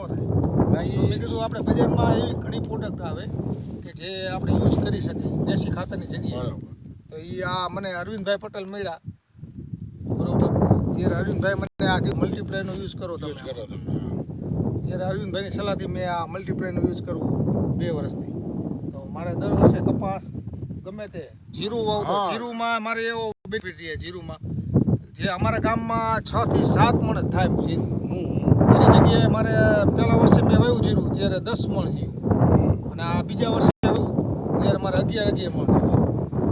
થાય. તો મેં કીધું આપણે બજારમાં એવી ઘણી પ્રોડક્ટ આવે કે જે આપણે યુઝ કરી શકીએ દેશી ખાતરની જગ્યાએ. તો એ આ મને અરવિંદભાઈ પટેલ મળ્યા, બરોબર. ત્યારે અરવિંદભાઈ મને આ મલ્ટીપ્લાયનો યુઝ કરો તમે. ત્યારે અરવિંદભાઈની સલાહથી મેં આ મલ્ટીપ્લાયનો યુઝ કરું 2 વર્ષથી. તો મારે દર વર્ષે કપાસ ગમે તે જીરું વાવ તો જીરુંમાં મારે એવો બેનિફિટ રહે. જીરુંમાં જે અમારા ગામમાં 6 થી 7 મણ જ થાય જીરું. એની જગ્યાએ મારે પહેલા વર્ષે મેં વાવ્યું જીરું ત્યારે 10 મણ જીરું, અને આ બીજા વર્ષે વાવ્યું ત્યારે મારે 11 મણ જીરું.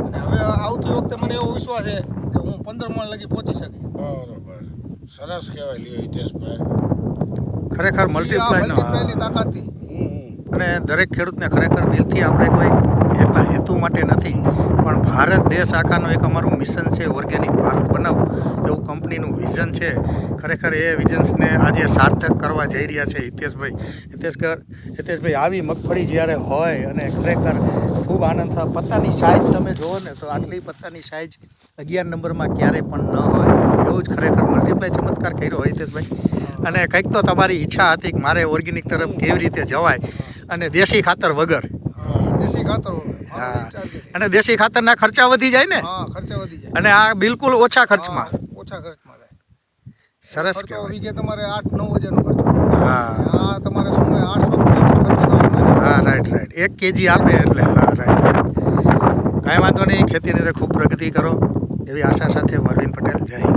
અને હવે આવતી વખતે મને એવો વિશ્વાસ છે કે હું 15 મણ લગી પહોંચી શકીશ. બરોબર, સરસ કહેવાય. લ્યો હિતેશભાઈ, ખરેખર મલ્ટીપ્લાયની તાકાતથી. અને દરેક ખેડૂતને ખરેખર દિલથી આપણે કોઈ એટલા હેતુ માટે નથી, પણ ભારત દેશ આખાનું એક અમારું મિશન છે, ઓર્ગેનિક ભારત બનાવવું એવું કંપનીનું વિઝન છે. ખરેખર એ વિઝન્સને આજે સાર્થક કરવા જઈ રહ્યા છે હિતેશભાઈ. આવી મગફળી જ્યારે હોય અને ખરેખર ખૂબ આનંદ થાય. પત્તાની સાઇઝ તમે જુઓ ને તો આટલી પત્તાની સાઇઝ 11 નંબરમાં ક્યારેય પણ ન હોય. એવું જ ખરેખર મલ્ટીપ્લાય ચમત્કાર કર્યો હોય હિતેશભાઈ. અને કંઈક તો તમારી ઈચ્છા હતી કે મારે ઓર્ગેનિક તરફ કેવી રીતે જવાય અને દેશી ખાતર વગર. દેશી ખાતર વગર. અને દેશી ખાતરના ખર્ચા વધી જાય ને. ખર્ચા વધી જાય. અને આ બિલકુલ ઓછા ખર્ચમાં. ઓછા ખર્ચમાં થાય. સરસ ખર્ચો કહેવાય. વીઘે તમારે 8-9 હજારનો ખર્ચો. હા આ તમારે શું 800 રૂપિયાનો ખર્ચો થવાનો. હા, રાઈટ. 1 kg આપે એટલે હા, રાઈટ. કાંઈ વાંધો નહીં. ખેતીની અંદર ખૂબ પ્રગતિ કરો એવી આશા સાથે અરવિંદ પટેલ. જય હિન્દ.